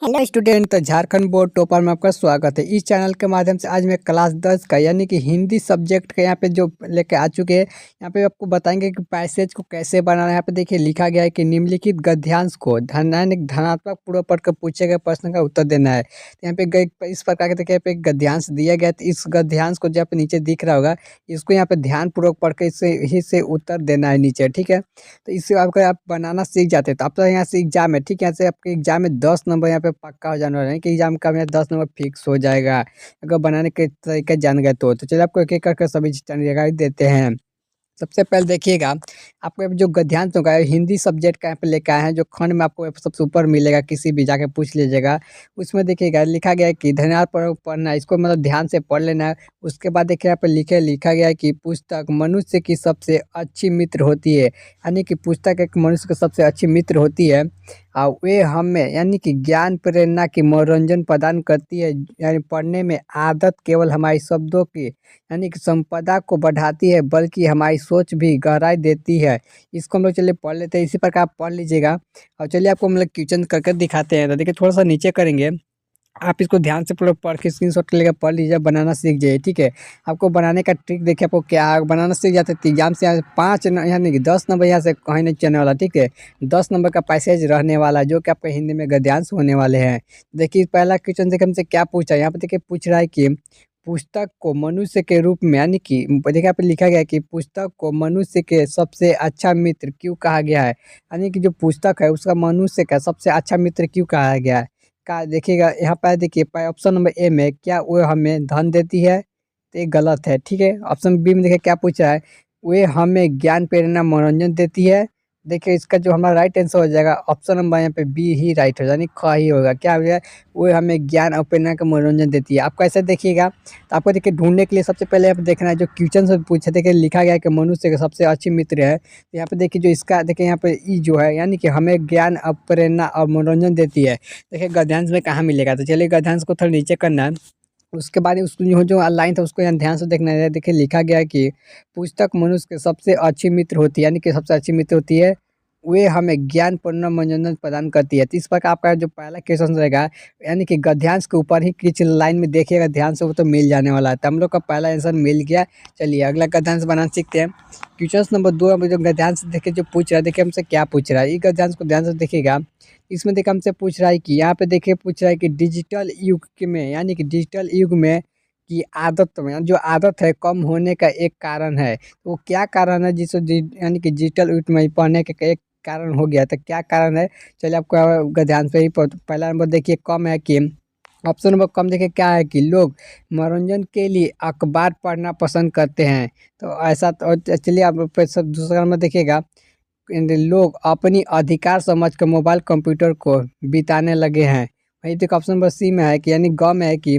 Hello student, तो Jharkhand board topper में आपका स्वागत है। इस चैनल के माध्यम से आज मैं क्लास 10 का यानी कि हिंदी सब्जेक्ट का यहाँ पे जो लेके आ चुके हैं। यहाँ पे आपको बताएंगे कि पैसेज को कैसे बनाना है। यहाँ पे देखिए लिखा गया है कि निम्नलिखित गद्यांश को धनात्मक पूर्व पढ़ कर पूछे गए प्रश्न का उत्तर देना है। तो यहाँ पे इस प्रकार के देखिए यहाँ पे एक गद्यांश दिया गया है। तो इस गद्यांश को जो यहाँ पे नीचे दिख रहा होगा, इसको यहाँ पे ध्यानपूर्वक पढ़ के इससे उत्तर देना है नीचे, ठीक है। तो इससे आपका आप बनाना सीख जाते हैं। तो आपका यहाँ से एग्जाम है, ठीक है। यहाँ से आपके एग्जाम में 10 नंबर यहाँ पे पक्का हो जाने वाला है कि एग्जाम का मेरा 10 नंबर फिक्स हो जाएगा अगर बनाने के तरीके जान गए तो चलिए आपको एक एक करके सभी जानकारी देते हैं। सबसे पहले देखिएगा, आपको जो गद्यांश होगा हिंदी सब्जेक्ट का यहाँ पे लेकर आए हैं, जो खंड में आपको सबसे ऊपर मिलेगा, किसी भी जाके पूछ लीजिएगा। उसमें देखिएगा लिखा गया है कि धन्यवाद पढ़ना, इसको मतलब ध्यान से पढ़ लेना है। उसके बाद देखिए यहाँ पे लिखा गया है कि पुस्तक मनुष्य की सबसे अच्छी मित्र होती है, यानी कि पुस्तक एक मनुष्य की सबसे अच्छी मित्र होती है। और वे हमें यानी कि ज्ञान प्रेरणा की मनोरंजन प्रदान करती है। यानी पढ़ने में आदत केवल हमारी शब्दों की यानी कि संपदा को बढ़ाती है, बल्कि हमारी सोच भी गहराई देती है। इसको हम लोग चलिए पढ़ लेते हैं, इसी प्रकार आप पढ़ लीजिएगा। और चलिए आपको मतलब क्वेश्चन करके दिखाते हैं। तो देखिए थोड़ा सा नीचे करेंगे, आप इसको ध्यान से पूरा पढ़ के स्क्रीनशॉट लेकर पढ़ लीजिए, बनाना सीख जाइए, ठीक है। आपको बनाने का ट्रिक देखिए, आपको क्या बनाना सीख जाते हैं एग्जाम से यहाँ 5 यानी कि 10 नंबर यहाँ से कहीं नहीं चलने वाला, ठीक है। 10 नंबर का पैसेज रहने वाला जो कि आपका हिंदी में गद्यांश होने वाले हैं। देखिए पहला क्वेश्चन देखिए हमसे क्या पूछा है। यहाँ पे देखिए पूछ रहा है कि पुस्तक को मनुष्य के रूप में यानी कि देखिए यहाँ पे लिखा गया है कि पुस्तक को मनुष्य के सबसे अच्छा मित्र क्यों कहा गया है, यानी कि जो पुस्तक है उसका मनुष्य का सबसे अच्छा मित्र क्यों कहा गया है। का देखिएगा यहाँ पर देखिए ऑप्शन नंबर ए में क्या वो हमें धन देती है, तो ये गलत है, ठीक है। ऑप्शन बी में देखिए क्या पूछा है, वे हमें ज्ञान प्रेरणा मनोरंजन देती है। देखिए इसका जो हमारा राइट आंसर हो जाएगा ऑप्शन नंबर यहाँ पे बी ही राइट हो, यानी ख ही होगा। क्या हो गया, वो हमें ज्ञान और प्रेरणा का मनोरंजन देती है। आपको ऐसे देखिएगा, तो आपको देखिए ढूंढने के लिए सबसे पहले आप देखना है जो क्वेश्चन से पूछे थे कि लिखा गया है कि मनुष्य का सबसे अच्छी मित्र है। तो यहाँ पे देखिए जो इसका देखिए यहाँ पे ई जो है यानी कि हमें ज्ञान और प्रेरणा और मनोरंजन देती है। देखिए गद्यांश में कहाँ मिलेगा, तो चलिए गद्यांश को थोड़ा नीचे करना है। उसके बाद उसको जो लाइन था उसको यहाँ ध्यान से देखना है। देखिए लिखा गया है कि पुस्तक मनुष्य के सबसे अच्छी मित्र होती है, यानी कि सबसे अच्छी मित्र होती है, वे हमें ज्ञान पूर्ण मनोरंजन प्रदान करती है। तो इस प्रकार आपका जो पहला क्वेश्चन रहेगा यानी कि गद्यांश के ऊपर ही किस लाइन में देखिएगा ध्यान से, वो तो मिल जाने वाला है। तो हम लोग का पहला आंसर मिल गया। चलिए अगला गद्यांश बनाना सीखते हैं। क्वेश्चन नंबर 2 में जो गद्यांश देखिए जो पूछ रहा है, देखिए हमसे क्या पूछ रहा है। ये गद्यांश को ध्यान से देखिएगा। इसमें देखिए हमसे पूछ रहा है कि यहाँ पे देखिए पूछ रहा है कि डिजिटल युग में यानी कि डिजिटल युग में की आदत में जो आदत है कम होने का एक कारण है। तो वो क्या कारण है जिससे यानी कि डिजिटल युग में पढ़ने का एक कारण हो गया, तो क्या कारण है चलिए आपको गद्यांश पे ही पहला नंबर देखिए कम है कि ऑप्शन नंबर कम देखिए क्या है कि लोग मनोरंजन के लिए अखबार पढ़ना पसंद करते हैं। तो ऐसा तो चलिए आप दूसरा नंबर देखिएगा, लोग अपनी अधिकार समझ कर मोबाइल कंप्यूटर को बिताने लगे हैं। वही देखो ऑप्शन नंबर सी में है कि यानी ग में है कि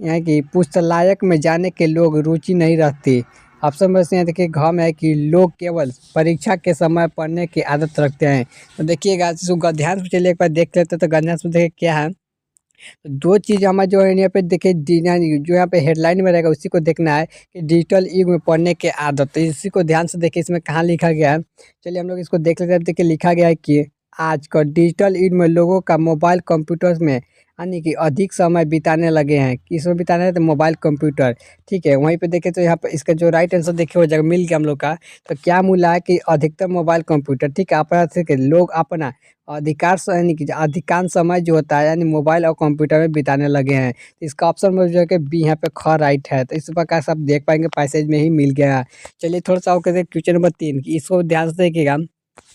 यहाँ की पुस्तकालय में जाने के लोग रुचि नहीं रखती। ऑप्शन नंबर सी यहाँ देखिए घ में है कि लोग केवल परीक्षा के समय पढ़ने की आदत रखते हैं। तो देखिएगा इसको गद्यांश में चलिए एक बार देख लेते हैं। तो गद्यांश में देखिए क्या है, तो दो चीज़ हमारा जो है यहाँ पे देखिए जो यहाँ पे हेडलाइन में रहेगा उसी को देखना है कि डिजिटल युग में पढ़ने की आदत। तो इसी को ध्यान से देखिए इसमें कहाँ लिखा गया है। चलिए हम लोग इसको देख लेते हैं। देखिए लिखा गया है कि आजकल डिजिटल युग में लोगों का मोबाइल कंप्यूटर में यानी कि अधिक समय बिताने लगे हैं। किसमें बिताने हैं, तो मोबाइल कंप्यूटर, ठीक है। वहीं पे देखें तो यहाँ पे इसका जो राइट आंसर देखिए हो जाएगा, मिल गया हम लोग का। तो क्या मिला है कि अधिकतर मोबाइल कंप्यूटर, ठीक है। अपना ठीक है, लोग अपना अधिकार यानी कि अधिकांश समय जो होता है यानी मोबाइल और कंप्यूटर में बिताने लगे हैं। तो इसका ऑप्शन में जो है कि बी यहाँ पे ख राइट है। तो इस प्रकार से आप देख पाएंगे पैसेज में ही मिल गया। चलिए थोड़ा सा और कहते हैं क्वेश्चन नंबर 3 की, इसको ध्यान से देखिएगा।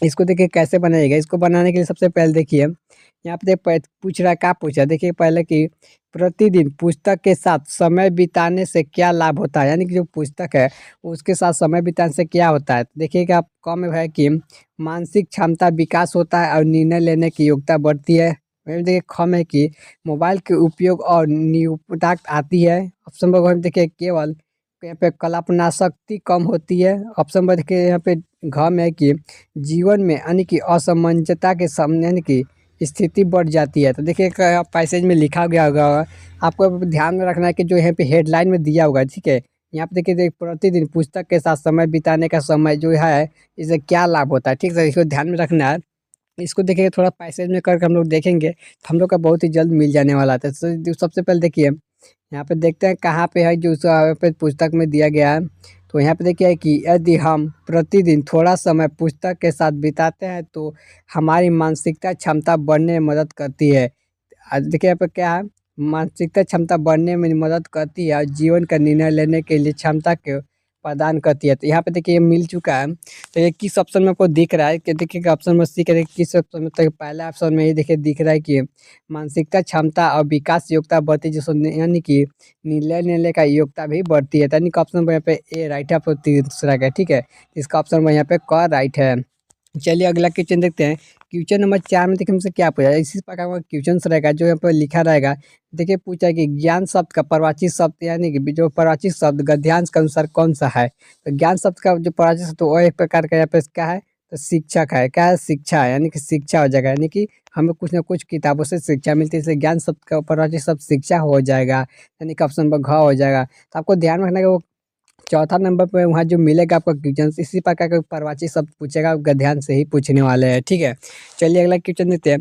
इसको देखिए कैसे बनाइएगा। इसको बनाने के लिए सबसे पहले देखिए यहाँ पे पूछ रहा है, क्या पूछा है। देखिए पहले कि प्रतिदिन पुस्तक के साथ समय बिताने से क्या लाभ होता है, यानी कि जो पुस्तक है उसके साथ समय बिताने से क्या होता है। तो देखिएगा आप कम है कि मानसिक क्षमता विकास होता है और निर्णय लेने की योग्यता बढ़ती है। वहीं देखिए खम है कि मोबाइल के उपयोग और निपुणता आती है। ऑप्शन नंबर में देखिए केवल यहाँ पे कल्पना शक्ति कम होती है। ऑप्शन नंबर देखिए यहाँ पे घ में है कि जीवन में यानी कि असमंजसता के सामने यानी कि स्थिति बढ़ जाती है। तो देखिए पैसेज में लिखा गया होगा, आपको ध्यान में रखना है कि जो यहाँ पे हेडलाइन में दिया होगा, ठीक है। यहाँ पे देखिए प्रतिदिन पुस्तक के साथ समय बिताने का समय जो है इससे क्या लाभ होता है, ठीक है। इसको ध्यान में रखना है। इसको देखिए थोड़ा पैसेज में करके हम लोग देखेंगे तो हम लोग का बहुत ही जल्द मिल जाने वाला था। सबसे पहले देखिए यहाँ पे देखते हैं कहाँ पे है जो यहाँ पे पुस्तक में दिया गया है। तो यहाँ पे देखिए कि यदि हम प्रतिदिन थोड़ा समय पुस्तक के साथ बिताते हैं तो हमारी मानसिकता क्षमता बढ़ने में मदद करती है। आज देखिए यहाँ पे क्या है, मानसिकता क्षमता बढ़ने में मदद करती है और जीवन का निर्णय लेने के लिए क्षमता के प्रदान करती है। तो यहाँ पे देखिए ये मिल चुका है। तो ये किस ऑप्शन में आपको दिख रहा है कि देखिए ऑप्शन में सी करें किस ऑप्शन में, तो पहला ऑप्शन में ये देखिए दिख रहा है कि मानसिकता क्षमता और विकास योग्यता बढ़ती है, जिसको यानी कि निर्णय लेने का योग्यता भी बढ़ती है। यानी कि ऑप्शन में यहाँ पे ए राइट है, आपको तीसरा का ठीक है। इसका ऑप्शन में यहाँ पे क राइट है। चलिए अगला क्वेश्चन देखते हैं। क्वेश्चन नंबर 4 में देखिए हमसे क्या पूछा है, इसी प्रकार का क्वेश्चन रहेगा जो यहाँ पर लिखा रहेगा। देखिए पूछा है कि ज्ञान शब्द का परिभाषित शब्द यानी कि जो परिभाषित शब्द गद्यांश के अनुसार कौन सा है। तो ज्ञान शब्द का जो परिभाषित शब्द वो एक प्रकार का यहाँ पे क्या है, तो शिक्षक है। क्या है, शिक्षा है, यानी कि शिक्षा हो जाएगा। यानी कि हमें कुछ ना कुछ किताबों से शिक्षा मिलती है, इसलिए ज्ञान शब्द का परिभाषित शब्द शिक्षा हो जाएगा। यानी कि ऑप्शन पर घ हो जाएगा। तो आपको ध्यान रखना है वो चौथा नंबर पे वहाँ जो मिलेगा आपको क्वेश्चन इसी प्रकार का परिभाषित शब्द पूछेगा, आपका ध्यान से ही पूछने वाले हैं, ठीक है। चलिए अगला क्वेश्चन देते हैं।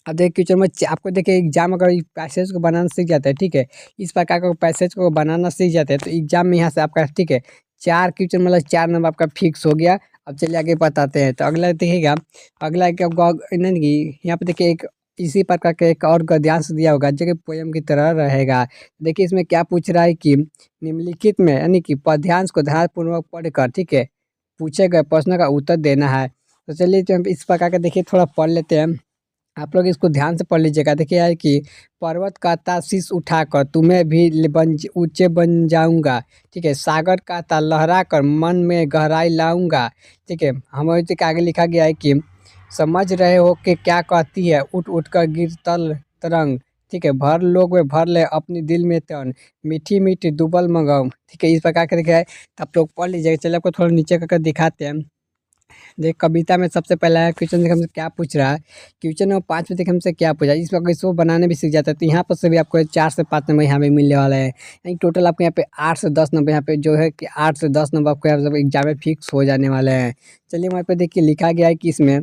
अब देखिए क्वेश्चन में आपको देखिए एग्जाम अगर पैसेज को बनाना सीख जाता है, ठीक है, इस प्रकार का पैसेज को बनाना सीख जाते हैं तो एग्जाम में यहाँ से आपका ठीक है 4 क्वेश्चन मतलब 4 नंबर आपका फिक्स हो गया। अब चलिए आगे बताते हैं। तो अगला देखिएगा, अगला क्या नहीं कि यहाँ पे देखिए एक इसी प्रकार का एक और गद्यांश दिया होगा जो कि पोयम की तरह रहेगा। देखिए इसमें क्या पूछ रहा है कि निम्नलिखित में यानी कि पद्यांश को ध्यानपूर्वक पढ़कर ठीक है पूछे गए प्रश्न का उत्तर देना है। तो चलिए जो हम इस प्रकार का देखिए थोड़ा पढ़ लेते हैं, आप लोग इसको ध्यान से पढ़ लीजिएगा। देखिए यार कि पर्वत कहता शीश उठाकर तुम्हें भी ऊंचे बन जाऊंगा, ठीक है। सागर कहता लहरा कर मन में गहराई लाऊंगा, ठीक है। हमारे तक आगे लिखा गया है कि समझ रहे हो कि क्या कहती है उठ उठ कर गिर तल तरंग, ठीक है। भर लोग में भर ले अपनी दिल में तन मीठी मीठी दुबल मंगाऊं, ठीक है। इस प्रकार के देखिए तो आप लोग पढ़ लीजिएगा। चलिए आपको थोड़ा नीचे करके दिखाते हैं। देख कविता में सबसे पहला है क्वेश्चन देखिए हमसे क्या पूछ रहा है। क्वेश्चन नंबर 5 में देखिए हमसे क्या पूछा है, इसमें इसको बनाने भी सीख जाता है। तो यहाँ पर से भी आपको 4 से 5 नंबर यहाँ पे मिलने वाला है, यानी टोटल आपको यहाँ पे 8 से 10 नंबर यहाँ पे जो है कि 8 से 10 नंबर आपको यहाँ पे एग्जाम में फिक्स हो जाने वाले हैं। चलिए वहाँ पे देखिए लिखा गया है कि इसमें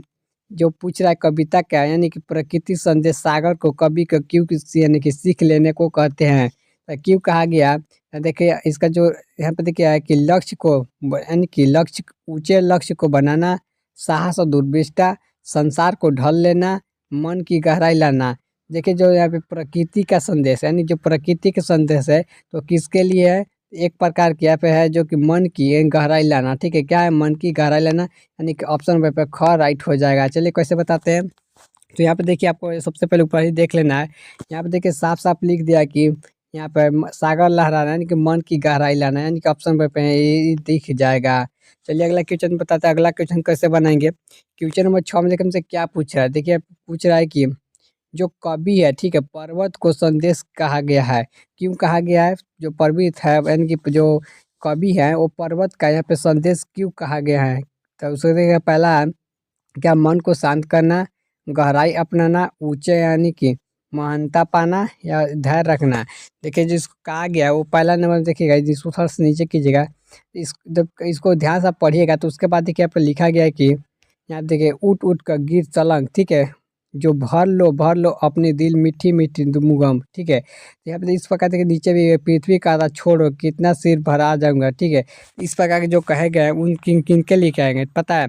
जो पूछ रहा है कविता क्या है, यानी कि प्रकृति संदेश सागर को कवि को क्यों यानी कि सीख लेने को कहते हैं। तो क्यों कहा गया, देखिए इसका जो यहाँ पे देखिए है कि लक्ष्य को यानी कि लक्ष्य ऊंचे लक्ष्य को बनाना, साहस और दूरदृष्टा, संसार को ढल लेना, मन की गहराई लाना। देखिए जो यहाँ पे प्रकृति का संदेश है, यानी जो प्रकृति का संदेश है तो किसके लिए है, एक प्रकार की यहाँ पे है जो कि मन की गहराई लाना, ठीक है। क्या है, मन की गहराई लाना, यानी कि ऑप्शन पे ख राइट हो जाएगा। चलिए कैसे बताते हैं। तो यहाँ पे देखिए आपको सबसे पहले ऊपर ही देख लेना है। यहाँ पे देखिए साफ साफ लिख दिया कि यहाँ पे सागर लहराना यानी कि मन की गहराई लाना, यानी कि ऑप्शन पे ये दिख जाएगा। चलिए अगला क्वेश्चन बताते हैं। अगला क्वेश्चन कैसे बनाएंगे। क्वेश्चन नंबर 6 में देखिए हमसे क्या पूछ रहा है। देखिए पूछ रहा है कि जो कवि है ठीक है पर्वत को संदेश कहा गया है। क्यों कहा गया है, जो पर्वत है यानी कि जो कवि है वो पर्वत का यहाँ पे संदेश क्यों कहा गया है। तो उसको देखिए पहला है क्या मन को शांत करना, गहराई अपनाना, ऊंचे यानी कि महानता पाना या धैर्य रखना। देखिए जिसको कहा गया है वो पहला नंबर देखिएगा, जिसको थोड़ा सा नीचे कीजिएगा। जब इसको ध्यान से आप पढ़िएगा तो उसके बाद देखिए यहाँ पे लिखा गया है कि यहाँ देखिए उठ उठ कर गिर चलंग, ठीक है। जो भर लो अपने दिल मीठी मीठी मुगम, ठीक है। तो यहाँ पे इस प्रकार देखिए नीचे भी है, पृथ्वी का आधा छोड़ो कितना सिर भरा जाऊंगा, ठीक है। इस प्रकार के जो कहे गए हैं उन किन किन के लिखे आएंगे पता है।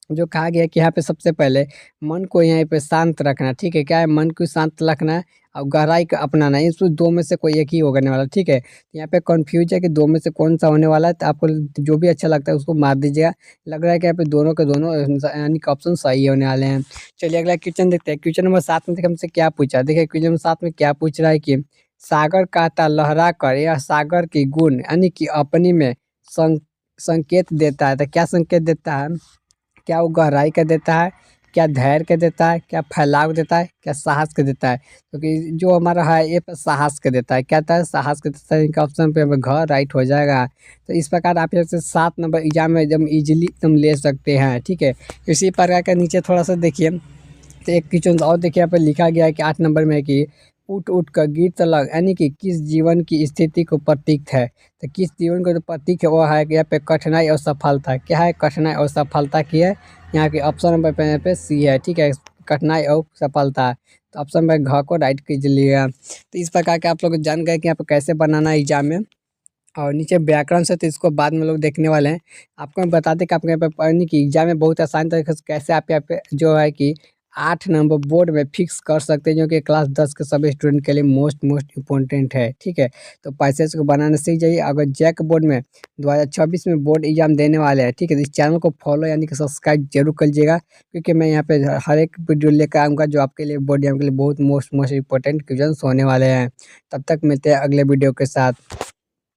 जो कहा गया है कि यहाँ पे सबसे पहले मन को यहाँ पे शांत रखना, ठीक है। क्या है, मन को शांत रखना है और गहराई का अपनाना है। इसमें दो में से कोई एक ही होने वाला, ठीक है। तो यहाँ पे कंफ्यूज है कि दो में से कौन सा होने वाला है, तो आपको जो भी अच्छा लगता है उसको मार दीजिएगा। लग रहा है कि यहाँ पे दोनों के दोनों यानी कि ऑप्शन सही होने वाले हैं। चलिए अगला क्वेश्चन देखते हैं। क्वेश्चन नंबर 7 में देखिए हमसे क्या पूछा। देखिए क्वेश्चन नंबर 7 में क्या पूछ रहा है कि सागर कहता लहरा कर यह सागर की गुण यानी कि अपनी में संकेत देता है। तो क्या संकेत देता है, क्या वो गहराई का देता है, क्या धैर्य का देता है, क्या फैलाव देता है, क्या साहस का देता है। क्योंकि जो हमारा है ये साहस का देता है। क्या था, साहस का देता है। इनका ऑप्शन पे हमें घर राइट हो जाएगा। तो इस प्रकार आप यहाँ से 7 नंबर एग्जाम में एकदम इजीली तुम ले सकते हैं, ठीक है। इसी प्रकार का नीचे थोड़ा सा देखिए तो एक क्वेश्चन और देखिए यहाँ पे लिखा गया है कि 8 नंबर में है कि उठ उठ कर गीत लग यानी कि किस जीवन की स्थिति को प्रतीक है। तो किस जीवन का जो प्रतीक है वो है कि यहाँ पे कठिनाई और सफलता। क्या है, कठिनाई और सफलता की है। यहाँ के ऑप्शन नंबर पे यहाँ पे सी है, ठीक है। कठिनाई और सफलता। तो ऑप्शन में घ को राइट कीजिएगा। तो इस प्रकार के आप लोग जान गए कि यहाँ पे कैसे बनाना है एग्जाम में। और नीचे व्याकरण से तो इसको बाद में लोग देखने वाले हैं। आपको मैं बता दें कि आपके यहाँ पे पढ़ने की एग्जाम में बहुत आसान तरीके से कैसे आप यहाँ पे जो है कि 8 नंबर बोर्ड में फिक्स कर सकते हैं, जो कि क्लास 10 के सभी स्टूडेंट के लिए मोस्ट मोस्ट इम्पोर्टेंट है। ठीक है, तो पैसेज को बनाना सीख जाइए। अगर जैक बोर्ड में 2026 में बोर्ड एग्जाम देने वाले हैं, ठीक है, तो इस चैनल को फॉलो यानी कि सब्सक्राइब जरूर कर लीजिएगा, क्योंकि मैं यहाँ पे हर एक वीडियो लेकर आऊँगा जो आपके लिए बोर्ड एग्जाम के लिए बहुत मोस्ट मोस्ट इंपॉर्टेंट क्वेश्चन होने वाले हैं। तब तक मिलते हैं अगले वीडियो के साथ।